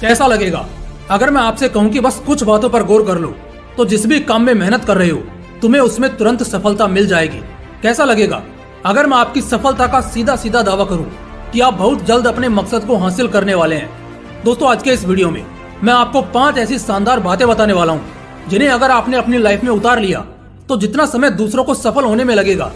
कैसा लगेगा अगर मैं आपसे कहूँ कि बस कुछ बातों पर गौर कर लो तो जिस भी काम में मेहनत कर रहे हो तुम्हें उसमें तुरंत सफलता मिल जाएगी। कैसा लगेगा अगर मैं आपकी सफलता का सीधा सीधा दावा करूं कि आप बहुत जल्द अपने मकसद को हासिल करने वाले हैं। दोस्तों, आज के इस वीडियो में मैं आपको 5 ऐसी शानदार बातें बताने वाला हूं जिन्हें अगर आपने अपनी लाइफ में उतार लिया तो जितना समय दूसरों को सफल होने में लगेगा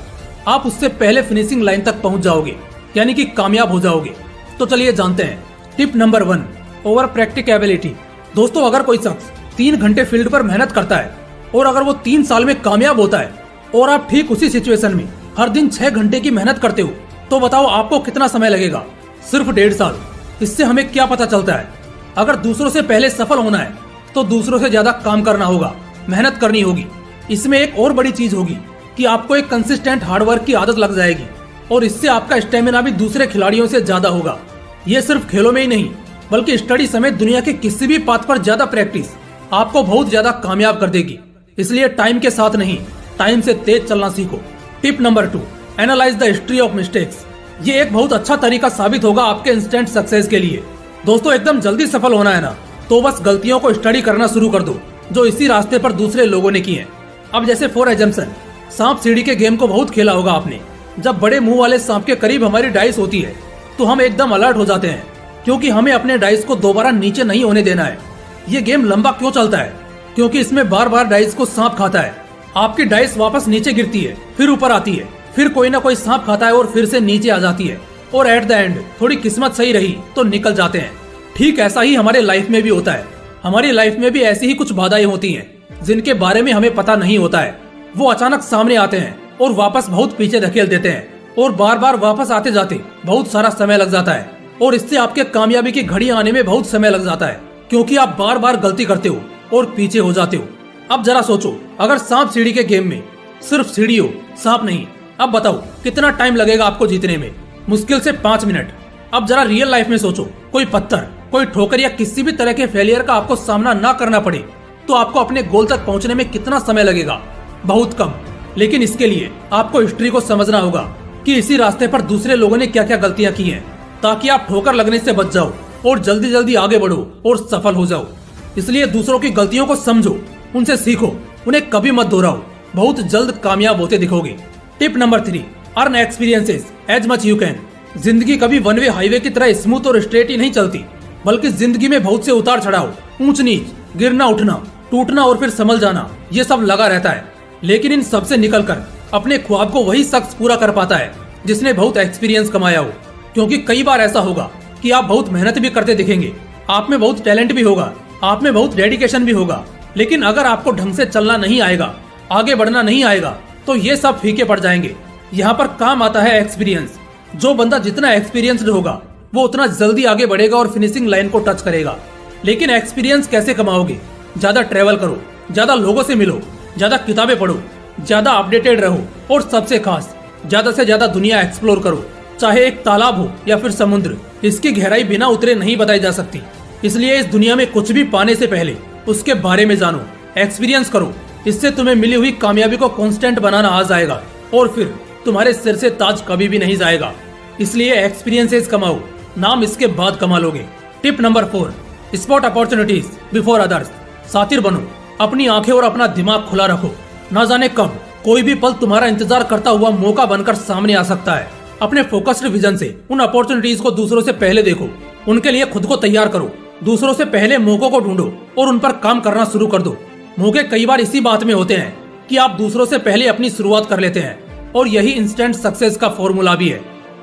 आप उससे पहले फिनिशिंग लाइन तक पहुंच जाओगे, यानी कि कामयाब हो जाओगे। तो चलिए जानते हैं। Tip number 1, over practicability. दोस्तों, अगर कोई शख्स 3 घंटे फील्ड पर मेहनत करता है और अगर वो 3 साल में कामयाब होता है और आप ठीक उसी सिचुएशन में हर दिन 6 घंटे की मेहनत करते हो तो बताओ आपको कितना समय लगेगा? सिर्फ 1.5 साल। इससे हमें क्या पता चलता है? अगर दूसरों से पहले सफल होना है तो दूसरों से ज्यादा काम करना होगा, मेहनत करनी होगी। इसमें एक और बड़ी चीज होगी कि आपको एक कंसिस्टेंट हार्डवर्क की आदत लग जाएगी और इससे आपका स्टेमिना भी दूसरे खिलाड़ियों से ज्यादा होगा। ये सिर्फ खेलों में ही नहीं बल्कि स्टडी समेत दुनिया के किसी भी पाथ पर ज्यादा प्रैक्टिस आपको बहुत ज्यादा कामयाब कर देगी। इसलिए टाइम के साथ नहीं, टाइम से तेज चलना सीखो। Tip number 2, analyse the history of mistakes. ये एक बहुत अच्छा तरीका साबित होगा आपके इंस्टेंट सक्सेस के लिए। दोस्तों, एकदम जल्दी सफल होना है ना तो बस गलतियों को स्टडी करना शुरू कर दो जो इसी रास्ते पर दूसरे लोगों ने की है। अब जैसे फॉर एग्जाम्पल, सांप सीढ़ी के गेम को बहुत खेला होगा आपने। जब बड़े मुंह वाले सांप के करीब हमारी डाइस होती है तो हम एकदम अलर्ट हो जाते हैं क्योंकि हमें अपने डाइस को दोबारा नीचे नहीं होने देना है। ये गेम लंबा क्यों चलता है? क्योंकि इसमें बार बार डाइस को सांप खाता है। आपकी डाइस वापस नीचे गिरती है, फिर ऊपर आती है, फिर कोई ना कोई सांप खाता है और फिर से नीचे आ जाती है और एट द एंड थोड़ी किस्मत सही रही तो निकल जाते हैं। ठीक ऐसा ही हमारे लाइफ में भी होता है। हमारी लाइफ में भी ऐसी ही कुछ बाधाएं होती हैं जिनके बारे में हमें पता नहीं होता है। वो अचानक सामने आते हैं और वापस बहुत पीछे धकेल देते हैं और बार बार वापस आते जाते बहुत सारा समय लग जाता है और इससे आपके कामयाबी की घड़ी आने में बहुत समय लग जाता है क्योंकि आप बार बार गलती करते हो और पीछे हो जाते हो। अब जरा सोचो, अगर सांप सीढ़ी के गेम में सिर्फ सीढ़ी हो, सांप नहीं, अब बताओ कितना टाइम लगेगा आपको जीतने में? मुश्किल से 5 मिनट। अब जरा रियल लाइफ में सोचो, कोई पत्थर, कोई ठोकर या किसी भी तरह के फेलियर का आपको सामना ना करना पड़े तो आपको अपने गोल तक पहुंचने में कितना समय लगेगा? बहुत कम। लेकिन इसके लिए आपको हिस्ट्री को समझना होगा कि इसी रास्ते पर दूसरे लोगों ने क्या क्या गलतियां की हैं ताकि आप ठोकर लगने से बच जाओ और जल्दी जल्दी आगे बढ़ो और सफल हो जाओ। इसलिए दूसरों की गलतियों को समझो, उनसे सीखो, उन्हें कभी मत दोहराओ। बहुत जल्द कामयाब होते दिखोगे। Tip number 3, earn experiences as much you can. जिंदगी कभी वन वे हाईवे की तरह स्मूथ और स्ट्रेट ही नहीं चलती, बल्कि जिंदगी में बहुत से उतार चढ़ाव, ऊंच नीच, गिरना उठना, टूटना और फिर संभल जाना, ये सब लगा रहता है। लेकिन इन सब से निकलकर अपने ख्वाब को वही शख्स पूरा कर पाता है जिसने बहुत एक्सपीरियंस कमाया हो। क्योंकि कई बार ऐसा होगा कि आप बहुत मेहनत भी करते दिखेंगे, आप में बहुत टैलेंट भी होगा, आप में बहुत डेडिकेशन भी होगा, लेकिन अगर आपको ढंग से चलना नहीं आएगा, आगे बढ़ना नहीं आएगा तो ये सब फीके पड़ जाएंगे। यहाँ पर काम आता है एक्सपीरियंस। जो बंदा जितना एक्सपीरियंस्ड होगा वो उतना जल्दी आगे बढ़ेगा और फिनिशिंग लाइन को टच करेगा। लेकिन एक्सपीरियंस कैसे कमाओगे? ज्यादा ट्रेवल करो, ज्यादा लोगों से मिलो, ज्यादा किताबें पढ़ो, ज्यादा अपडेटेड रहो और सबसे खास ज्यादा से ज्यादा दुनिया एक्सप्लोर करो। चाहे एक तालाब हो या फिर समुद्र, इसकी गहराई बिना उतरे नहीं बताई जा सकती। इसलिए इस दुनिया में कुछ भी पाने से पहले उसके बारे में जानो, एक्सपीरियंस करो। इससे तुम्हें मिली हुई कामयाबी को कांस्टेंट बनाना आ जाएगा और फिर तुम्हारे सिर से ताज कभी भी नहीं जाएगा। इसलिए एक्सपीरियंसेस कमाओ, नाम इसके बाद कमा लोगे। Tip number 4, spot opportunities before others. सातिर बनो, अपनी आंखें और अपना दिमाग खुला रखो। न जाने कब कोई भी पल तुम्हारा इंतजार करता हुआ मौका बनकर सामने आ सकता है। अपने फोकस्ड विजन से उन अपॉर्चुनिटीज को दूसरों से पहले देखो, उनके लिए खुद को तैयार करो। दूसरों से पहले मौकों को ढूंढो और उन पर काम करना शुरू कर दो। मौके कई बार इसी बात में होते हैं कि आप दूसरों से पहले अपनी शुरुआत कर लेते हैं और यही इंस्टेंट सक्सेस का फॉर्मूला भी है।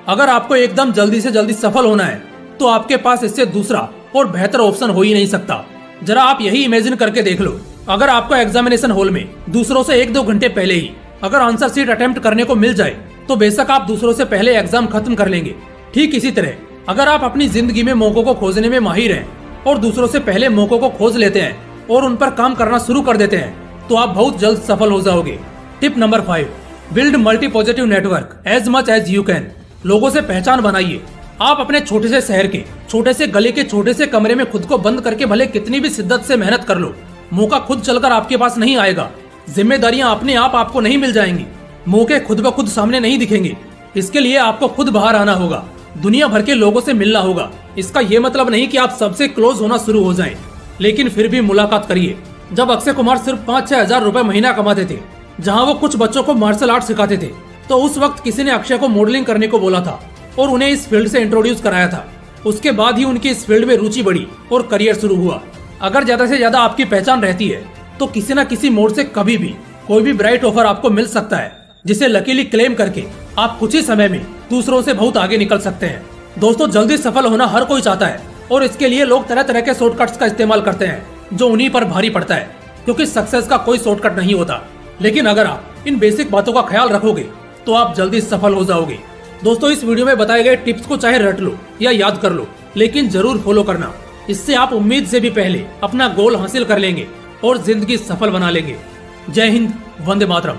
अगर आपको एकदम जल्दी से जल्दी सफल होना है तो आपके पास इससे दूसरा और बेहतर ऑप्शन हो ही नहीं सकता। जरा आप यही इमेजिन करके देख लो, अगर आपको एग्जामिनेशन हॉल में दूसरों से 1-2 घंटे पहले ही अगर आंसर शीट अटेम्प्ट करने को मिल जाए तो बेशक आप दूसरों से पहले एग्जाम खत्म कर लेंगे। ठीक इसी तरह अगर आप अपनी जिंदगी में मौकों को खोजने में माहिर हैं और दूसरों से पहले मौकों को खोज लेते हैं और उन पर काम करना शुरू कर देते हैं तो आप बहुत जल्द सफल हो जाओगे। Tip number 5, build multi positive network as much as you can. लोगों से पहचान बनाइए। आप अपने छोटे से शहर के छोटे से गली के छोटे से कमरे में खुद को बंद करके भले कितनी भी शिद्दत से मेहनत कर लो, मौका खुद चलकर आपके पास नहीं आएगा। जिम्मेदारियां अपने आप आपको नहीं मिल जाएंगी, मौके खुद ब खुद सामने नहीं दिखेंगे। इसके लिए आपको खुद बाहर आना होगा, दुनिया भर के लोगों से मिलना होगा, इसका ये मतलब नहीं कि आप सबसे क्लोज होना शुरू हो जाएं, लेकिन फिर भी मुलाकात करिए। जब अक्षय कुमार सिर्फ 5-6 हजार रुपए महीना कमाते थे, जहां वो कुछ बच्चों को मार्शल आर्ट सिखाते थे, तो उस वक्त किसी ने अक्षय को मॉडलिंग करने को बोला था और उन्हें इस फील्ड से इंट्रोड्यूस कराया था। उसके बाद ही उनकी इस फील्ड में रुचि बढ़ी और करियर शुरू हुआ। अगर ज्यादा से ज्यादा आपकी पहचान रहती है तो किसी न किसी मोड़ से कभी भी कोई भी ब्राइट ऑफर आपको मिल सकता है, जिसे लकीली क्लेम करके आप कुछ ही समय में दूसरों से बहुत आगे निकल सकते हैं। दोस्तों, जल्दी सफल होना हर कोई चाहता है और इसके लिए लोग तरह तरह के शॉर्टकट्स का इस्तेमाल करते हैं जो उन्हीं पर भारी पड़ता है, क्योंकि सक्सेस का कोई शॉर्टकट नहीं होता। लेकिन अगर आप इन बेसिक बातों का ख्याल रखोगे तो आप जल्दी सफल हो जाओगे। दोस्तों, इस वीडियो में बताए गए टिप्स को चाहे रट लो या याद कर लो, लेकिन जरूर फॉलो करना। इससे आप उम्मीद से भी पहले अपना गोल हासिल कर लेंगे और जिंदगी सफल बना लेंगे। जय हिंद, वंदे मातरम।